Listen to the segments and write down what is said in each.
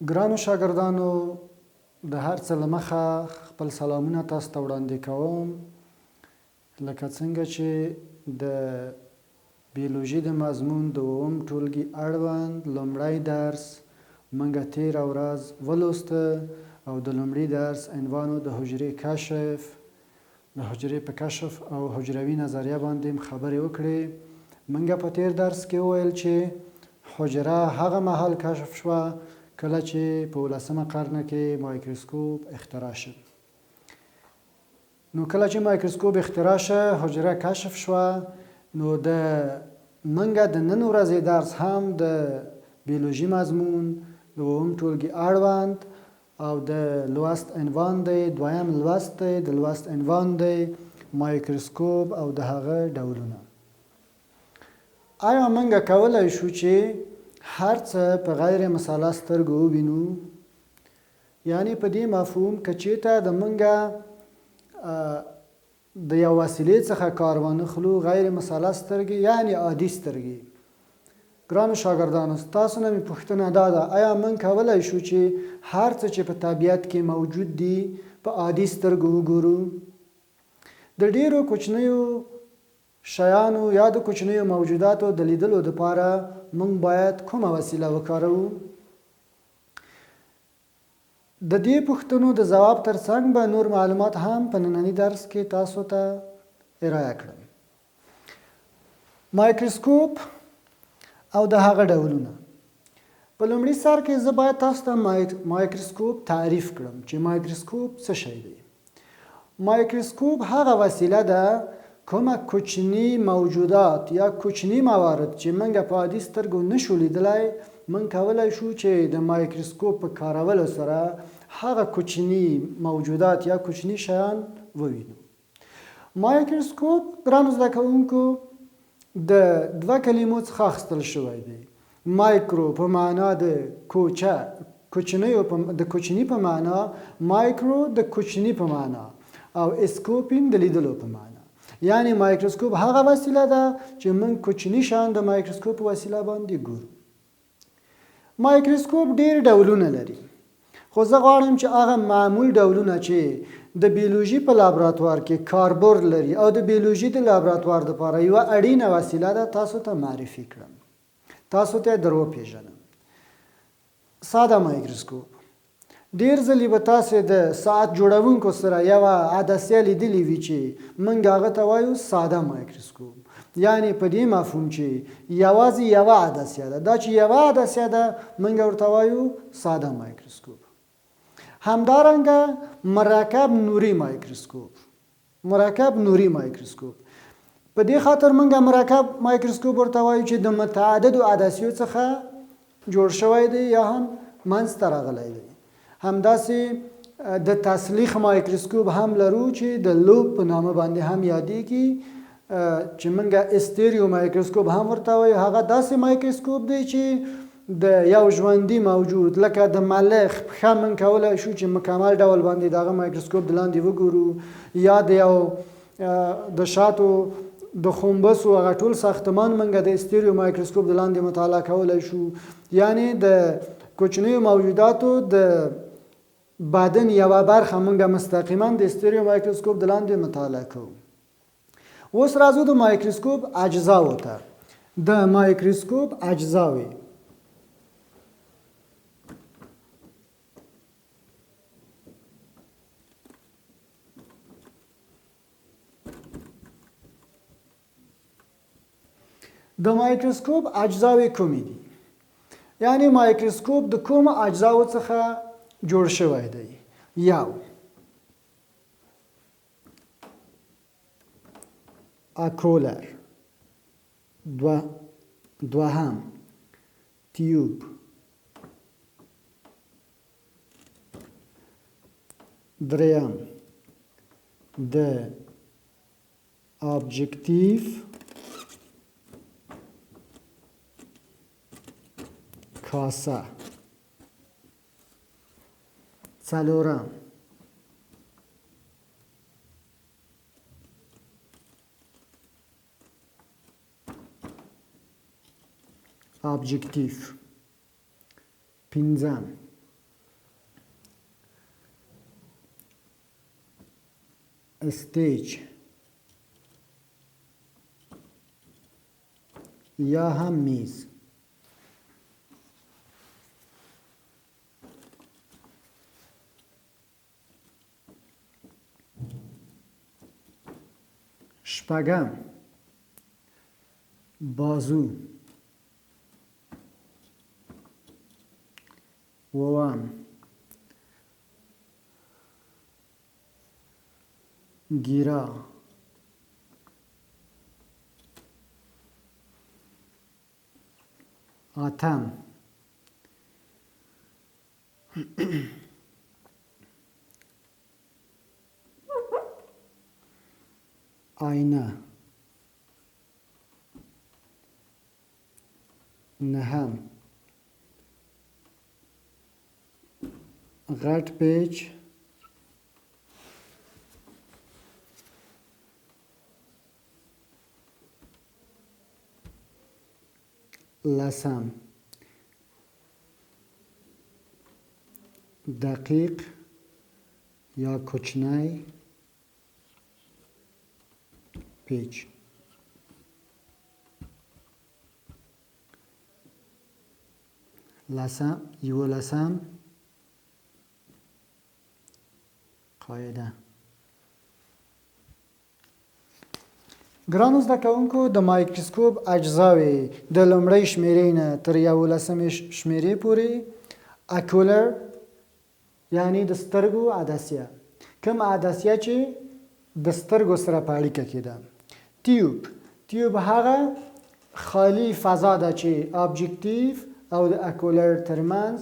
ګرانو شاګردانو د هر څه له مخه خپل سلامونه تاسو ته وړاندې کوم. لکه څنګه چې د بیولوژی د مضمون د اووم ټولګي اړوند لومړی درس موږ تېره ورځ ولوسته او د لومړي درس عنوان د حجرې کشف، د حجرې په کشف او حجروي نظریه باندې خبرې وکړې. موږ په تېر درس کې وویل چې حجره هغه مهال کشف شوه کله چې په 19مه قرن کې مایکروسکوپ اختراع شو. نو کله چې مایکروسکوپ اختراع شو، حجره کشف شوه. نو د منګه د نن ورځې درس هم د بیولوژي مضمون د اووم ټولګي اړوند او د لوست عنوان دی، دویم لوست دی. د لوست عنوان دی مایکروسکوپ او دهغه ډولونه. آیا منګه کولی شو چې هر څه په غیر مساله سترګو ووینو؟ یعنی په دې مفهوم که چېرته د منګه د یو وسیلې څخه کار وانخلو، غیر مساله سترګې یعنی عادي سترګې. ګرانو شاګردانو، ستاسو نه مې پوښتنه دا ده، آیا موږ کولی شو چې هر څه چې په طبیعت کې موجود دي په عادي سترګو وګورو؟ د ډیرو کوچنیو شیانو یا د کوچنیو موجوداتو د لیدلو دپاره موږ باید کومه وسیله وکاروو؟ د دې پوښتنو د ځواب ترڅنګ به نور معلومات هم په ننني درس کې تاسو ته ارائه کړم. مایکروسکوپ او د هغه ډولونه. په لومړي سر کې زه باید تاسو ته مایکروسکوپ تعریف کړم چې مایکروسکوپ څه شی دی. مایکروسکوپ هغه وسیله ده کومه کوچني موجودات یا کوچني موارد چې موږ په عادي سترګو نشو لیدلی، موږ کولی شو چې د مایکروسکوپ په کارولو سره هغه کوچني موجودات یا کوچني شیان ووینو. مایکروسکوپ ګرانو زده کوونکو د دوه کلمو څخه اخیستل شوی دی. مایکرو په معنا د کوچني په معنا، مایکرو د کوچني په معنا او اسکوپین د لیدلو په معنا. یعنی مایکروسکوپ هغه وسیله ده چې موږ کوچني شیان د مایکروسکوپ په وسیله باندې ګورو. مایکروسکوپ ډیر ډولونه لري، خو زه غواړم چې هغه معمول ډولونه چې د بیولوژي په لابراتوار کې کاربرد لري او د بیولوژي د لابراتوار دپاره یوه اړینه وسیله ده تاسو ته معرفي کړم، تاسو ته در وپېژنم. ساده مایکروسکوپ. ډیر ځلې به تاسې د ساعت جوړونکو سره یوه عدسیه لیدلې وي چې موږ هغه ته وایو ساده مایکروسکوپ. یعنی په دې مفهوم چې یوازې یوه عدسیه ده. دا چې یوه عدسیه ده موږ ورته وایو ساده مایکروسکوپ. همدارنګه مرکب نوري مایکروسکوپ. مرکب نوري مایکروسکوپ. په دې خاطر موږ مرکب مایکروسکوپ ورته وایو چې د متعددو عدسیو څخه جوړ شوی دی یا هم منځته راغلی دی. همداسې د تسلیخ مایکروسکوپ هم لرو چې د لوب په نامه باندې هم یادېږي، چې موږ استریو مایکروسکوپ هم ورته وایو. هغه داسې مایکروسکوپ دی چې د یو ژوندي موجود لکه د ملخ پښه موږ کولی شو چې مکمل ډول باندې د هغه مایکروسکوپ د لاندې وګورو، یا د یو د شاتو د خنبسو هغه ټول ساختمان موږ د استریو مایکروسکوپ د لاندې مطالعه کولی شو. یعنی د کوچنیو موجوداتو د بدن یوه برخه موږ مستقیما د استریو مایکروسکوپ د لاندې مطالعه کوو. اوس راځو د مایکروسکوپ اجزاو ته. د مایکروسکوپ اجزاوې. د مایکروسکوپ اجزاوې کومې دي؟ یعنی مایکروسکوپ د کومو اجزاو څخه جوړ شوی دی؟ یو، اکولر. دوهم، تیوب. دریم، د ابجکتیو کاسه. څلورم، ابجکتیو. پنځم، استیج یا هم میز. شپږم بازو. اووم ګیره. اتم آینه. نهم غټ پیچ. لسم دقیق یا کوچنی پیچ. یولسم قاعده. ګرانو زده کوونکو د مایکروسکوپ اجزاوې د لومړۍ شمیرې نه تر 11مې شمیرې پورې اکولر یعنی د سترګو عدسیه، کوم عدسیه چې د سترګو سره په اړیکه کې ده. تیوب هغه خالی فضا ده چې ابجکتیو او د اکولر ترمنځ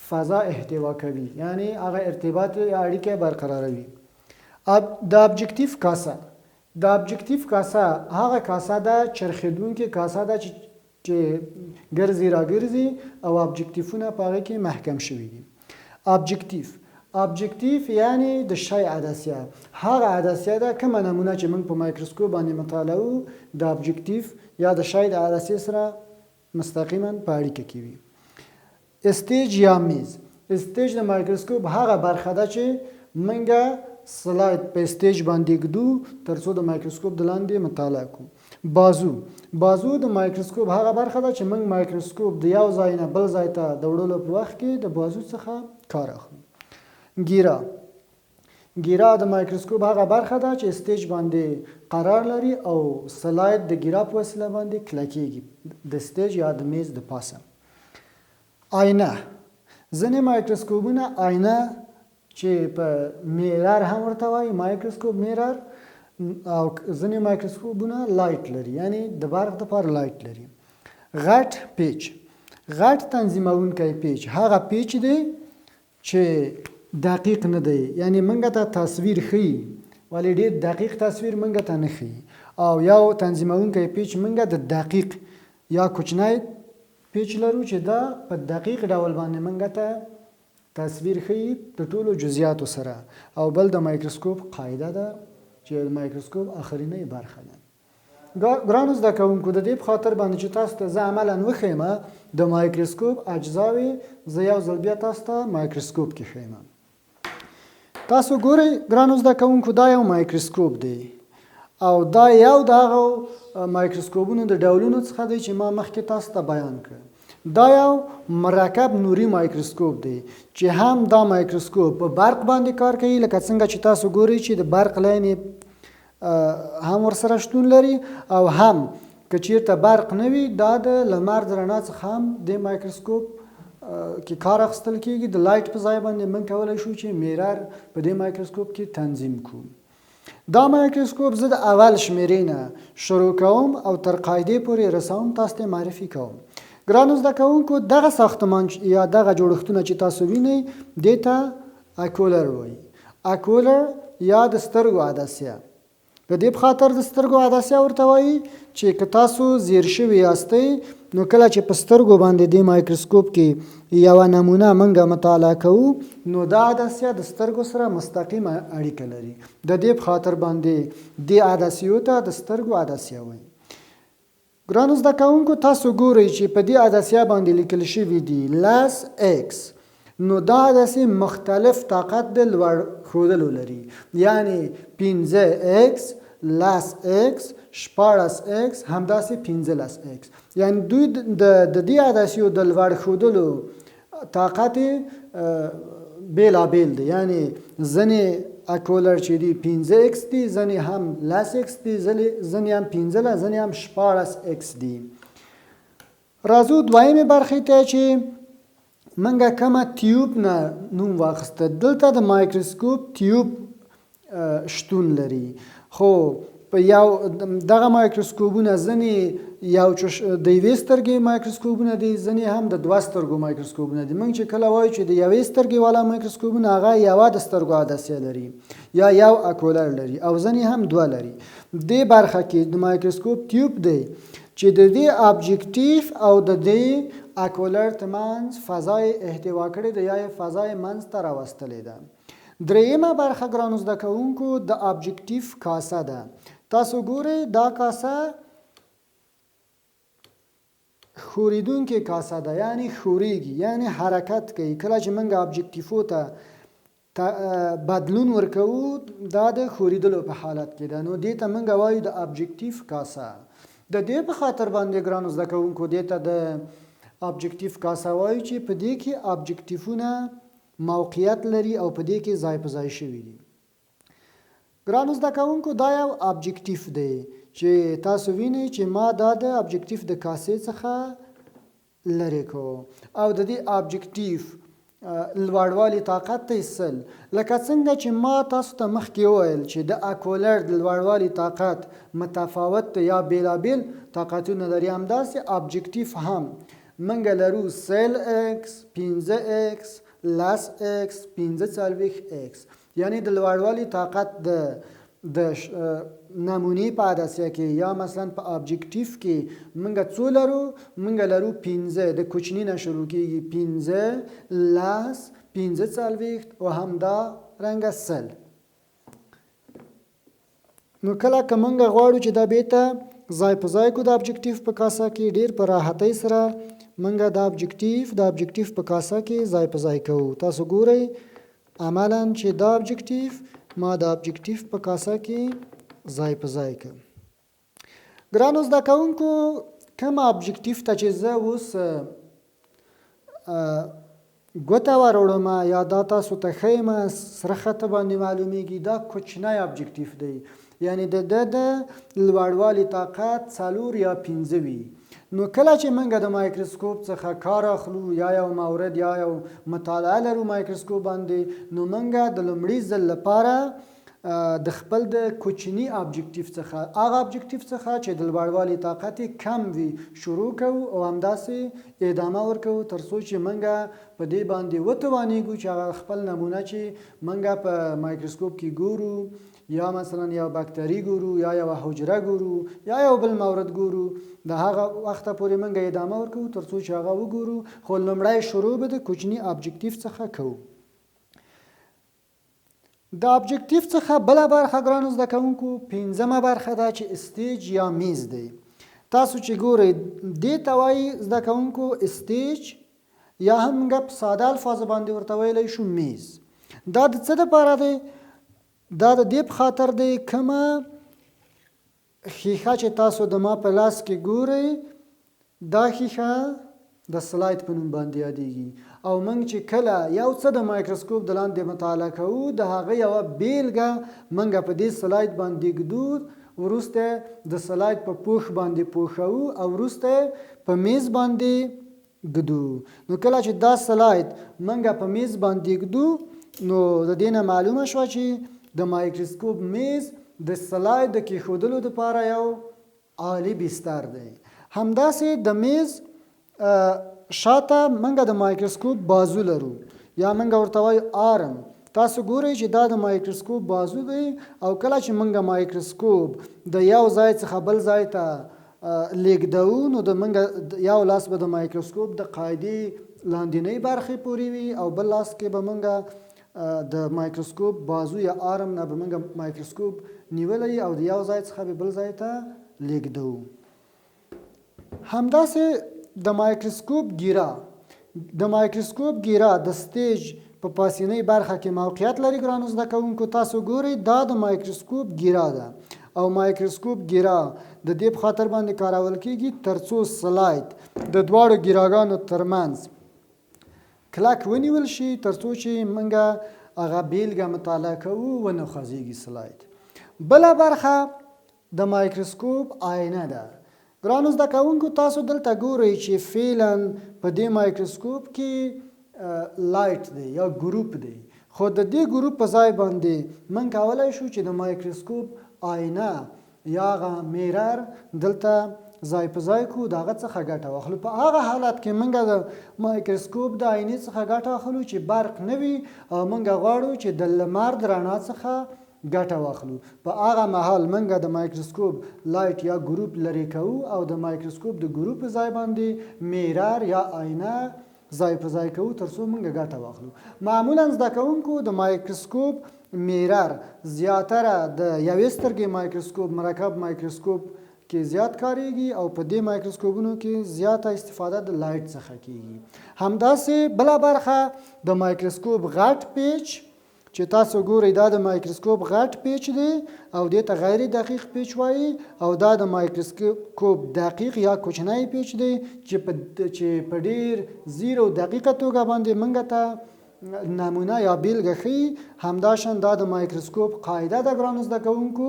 فضا احتوا کوي، یعنی هغه ارتباط یا اړیکه برقراروي. د ابجکتیو کاسه. د ابجکتیو کاسه هغه کاسه ده چرخیدونکې کاسه ده چې ګرځي راګرځي او ابجکتیفونه په هغه کې محکم شوي دي. ابجکتیف یعنی د شی عدسیه، هغه عدسیه ده کومه نمونه چې موږ په مایکروسکوپ باندې مطالعه کوو د ابجکتیف یا د شی د عدسیې سره مستقیما په اړیکه کې وي. استیج یا میز. استیج د مایکروسکوپ هغه برخه ده چې موږ سلاید په استیج باندې ږدو ترڅو د مایکروسکوپ د لاندې مطالعه کوو. بازو د مایکروسکوپ هغه برخه ده چې موږ مایکروسکوپ د یو ځای نه بل ځای ته د وړلو په وخت کې د بازو څخه کار اخلو. ګیره د مایکروسکوپ هغه برخه ده چې استیج باندې قرار لري او سلاید د ګیره په وسیله باندې کلکیږي د استیج یا د میز د پاسه. آینه. ځینې مایکروسکوپونه آینه چې په میرر هم ورته وایي مایکروسکوپ میرر، او ځینې مایکروسکوپونه لایټ لري یعنی د برق دپاره لایټ لري. غټ پیچ. غټ تنظیمونکی پیچ هغه پیچ دی چې دقیق نه دی، یعنی موږ ته تصویر ښیي ولی ډېر دقیق تصویر موږ ته نه ښیي، او یو تنظیمونکی پیچ موږ د دقیق یا کوچنی پیچ لرو چې دا په دقیق ډول باندې موږ ته تصویر ښیي د ټولو جزئیاتو سره، او بل د مایکروسکوپ قاعده ده چې د مایکروسکوپ اخرینۍ برخه ده. ګرانو زده کوونکو د دې په خاطر باندې چې تاسو ته زه عملا وښیم د مایکروسکوپ اجزاوې، زه یو ځل بیا تاسو ته مایکروسکوپ کې ښیم. تاسو ګورئ ګرانو زده کوونکو دا یو مایکروسکوپ دی او دا یو د هغو مایکروسکوپونو د ډولونو څخه دی چې ما مخکې تاسو ته بیان کړ. دا یو مرکب نوري مایکروسکوپ دی چې هم دا مایکروسکوپ په برق باندې کار کوي، لکه څنګه چې تاسو ګورئ چې د برق لاین هم ورسره شتون لري، او هم که چیرته برق نه وي دا د لمر د رڼا څخه هم د مایکروسکوپ کې کار اخیستل کیږي. د لایټ په ځای باندې موږ کولی شو چې میرر په دې مایکروسکوپ کې تنظیم کوو. دا مایکروسکوپ زه د اول شمیرې نه شروع کوم او تر قاعدې پورې رسوم، تاسو ته معرفي کوم. ګرانو زده کوونکو دغه ساختمان یا دغه جوړښتونه چې تاسو وینئ دې ته اکولر وایي. اکولر یا د سترګو عدسیه. د دې په خاطر د سترګو عدسیه ورته وایي چې که تاسو زیر شوي یاستئ نو کله چې په سترګو باندې د مایکروسکوپ کې یوه نمونه موږ مطالعه کوو نو دا عدسیه د سترګو سره مستقیمه اړیکه لري. د دې په خاطر باندې دې عدسیو ته د سترګو عدسیه وایي. ګرانو زده کوونکو تاسو ګورئ چې په دې عدسیه باندې لیکل شوي دي لس ایکس. نو دا داسې مختلف طاقت د لوړ ښودلو لري، یعنی 15x لس x 14x همداسې 15x، یعنی دوی د دې عدسیو د لوړ ښودلو طاقت بېلابېل دی، یعنی ځینې اکولر چې دي 15x دي، ځینې هم لس x دي، ځینې هم 15 ځینې هم 14x دي. راځو دویمې برخې ته چې منګه کومه تیوب نه نوم واخیسته. دلته د مایکروسکوپ تیوب شتون لري، خو په یو دغه مایکروسکوپونه ځینې یو د یوې سترګې مایکروسکوپونه دي، ځینې هم د دوه سترګو مایکروسکوپونه دي. موږ چې کله وایو چې د یوې سترګې والا مایکروسکوپونه هغه یوه د سترګو عدسیه لري یا یو اکولر لري، او ځینې هم دوه لري. دې برخه کې د مایکروسکوپ تیوب دی چې د دې ابجکتیف او د دې اکولر ترمنځ فضای احتوا کړې ده یا یې فضای منځ ته راوستلې ده. درېیمه برخه ګرانو زده کوونکو د ابجکتیف کاسه ده. تاسو ګورئ دا کاسه ښورېدونکې کاسه ده، یعنی ښورېږي، یعنی حرکت کوي. کله چې موږ ابجکتیفو ته بدلون ورکوو دا د ښورېدلو په حالت کې ده، نو دې ته موږ وایو د ابجکتیف کاسه. د دې په خاطر باندې ګرانو زده کوونکو دې ته د ابجکتیف کاسه وایو چې په دې کې ابجکتیفونه موقعیت لري او په دې کې ځای په ځای شوي دي. ګرانو زده کوونکو دا یو ابجکتیف دی چې تاسو وینئ چې ما دا د ابجکتیف د کاسې څخه لرې کو، او د دې ابجکتیف لوړوالي طاقت دی 100. لکه څنګه چې ما تاسو ته مخکې وویل چې د اکولر د لوړوالي طاقت متفاوت دی یا بېلابېل طاقتونه لري، همداسې ابجکتیف هم موږ لرو 100x 15x لس x 15x، یعنی د لوړوالي طاقت د نمونې په عدسیه کې یا مثلا په ابجکتیف کې موږ څو لرو؟ موږ لرو 15، د کوچني نه شروع کېږي 15 لس 15 او همدا رنګه 100. نو کله که موږ غواړو چې دا بیرته ځای په ځای کو د ابجکتیف په کاسه کې، ډېر په راحتۍ سره موږ د ابجکتیف په کاسه کې ځای په ځای کوو. تاسو ګورئ عملاً چې دا ابجکتیف ما د ابجکتیف په کاسه کې ځای په ځای کړ. ګرانو زده کوونکو کوم ابجکتیف ته چې زه اوس ګوته وروړم یا دا تاسو ته ښیم سره خطه باندې معلومیږي دا کوچنی ابجکتیف دی، یعنی د لوړوالي طاقت 4 یا 15 وي. نو کله چې موږ د مایکروسکوپ څخه کار اخلو یا یو مورد یا یو مطالعه لرو مایکروسکوپ باندې، نو موږ د لومړي ځل لپاره د خپل د کوچني ابجکتیف څخه هغه ابجکتیف څخه چې د لوړوالي طاقت کم وي شروع کوو او همداسې ادامه ورکوو تر څو چې موږ په دې باندې وتوانیږو چې هغه خپل نمونه چې موږ په مایکروسکوپ کې ګورو یا مثلا یو باکتری ګورو یا یو حجره ګورو یا یو بل مورد ګورو، د هغه وخته پورې موږ ادامه ورکوو تر څو چې هغه وګورو، خو لومړی شروع به د کوچني ابجکتیف څخه کوو. د ابجکتیف څخه بله برخه ګرانو زده کوونکو 5مه برخه ده چې استیج یا میز دی. تاسو چې ګورئ دې ته وایي زده کوونکو استیج یا هم موږ په ساده الفاظو باندې ورته ویلی شو میز. دا د څه دپاره دی؟ دا د دې په خاطر دی کومه ښیښه چې تاسو د ما په لاس کې ګورئ دا ښیښه د سلاید په نوم باندې یادیږي، او موږ چې کله یو څه د مایکروسکوپ د لاندې مطالعه کوو د هغه یوه بیلګه موږ په دې سلاید باندې ږدو، وروسته د سلاید په پوښ باندې پوښوو او وروسته په میز باندې ږدو. نو کله چې دا سلاید موږ په میز باندې ږدو نو د دې نه معلومه شوه چې د مایکروسکوپ میز د سلاید د کیښودلو دپاره یو عالی بستر دی. همداسې د میز شاته موږ د مایکروسکوپ بازو لرو یا موږ ورته وایو آرم. تاسو ګورئ چې دا د مایکروسکوپ بازو دی، او کله چې موږ مایکروسکوپ د یو ځای څخه بل ځای ته لیږدوو نو د موږ یو لاس به د مایکروسکوپ د قاعدې لاندینۍ برخې پورې وي او بل لاس کې به موږ د مایکروسکوپ بازو یا آرم نه به موږ مایکروسکوپ نیولی او د یو ځای څخه به بل ځای ته لیږدوو. همداسې د مایکروسکوپ ګیره د مایکروسکوپ ګیره د سټیج په پاسینۍ برخه کې موقعیت لري. ګرانو زده کوونکو تاسو ګورئ دا د مایکروسکوپ ګیره ده او مایکروسکوپ ګیره د دې په خاطر باندې کارول کیږي ترڅو سلاید د دواړو ګیراګانو ترمنځ کلک ونیول شي ترڅو چې موږ هغه بیلګه مطالعه کوو ونه خوځېږي سلاید. بله برخه د مایکروسکوپ آینه ده. ګرانو زده کوونکو تاسو دلته ګورئ چې فعلا په دې مایکروسکوپ کې لایټ دی یا ګروپ دی، خو د دې ګروپ په ځای باندې موږ کولی شو چې د مایکروسکوپ آینه یا هغه میرر دلته ځای په ځای کړو، د هغه څخه ګټه واخلو. په هغه حالت کې موږ د مایکروسکوپ د آینې څخه ګټه اخلو چې برق نه وي او موږ غواړو چې د لمر د رڼا څخه ګټه واخلو. په هغه مهال موږ د مایکروسکوپ لایټ یا ګروپ لرې کوو او د مایکروسکوپ د ګروپ په ځای باندې میرر یا آینه ځای په ځای کوو ترڅو موږ ګټه واخلو. معمولا زده کوونکو د مایکروسکوپ میرر زیاتره د یوې سترګې مایکروسکوپ مرکب مایکروسکوپ کې زیات کاریږي او په دې مایکروسکوپونو کې زیاته استفاده د لایټ څخه کیږي. همداسې بله برخه د مایکروسکوپ غټ پیچ چې تاسو ګورئ دا د مایکروسکوپ غټ پیچ دی او دې ته غیر دقیق پیچ وایي او دا د مایکروسکوپ دقیق یا کوچنی پیچ دی چې په ډیر زیر او دقیقه توګه باندې موږ ته نمونه یا بیلګه ښیي. همداشان دا د مایکروسکوپ قاعده ده ګرانو زده کوونکو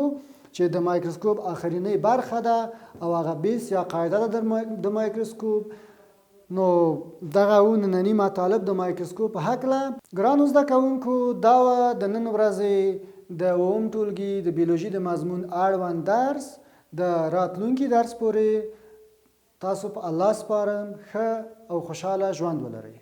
چې د مایکروسکوپ آخرینۍ برخه ده او هغه بیس یا قاعده ده د مایکروسکوپ. نو دغه و ننني مطالب د مایکروسکوپ په هکله. ګرانو زده کوونکو دا وه د نن ورځې د اووم ټولګي د بیولوژي د مضمون اړوند درس. د راتلونکي درس پورې تاسو په الله سپارم. ښه او خوشحاله ژوند ولرئ.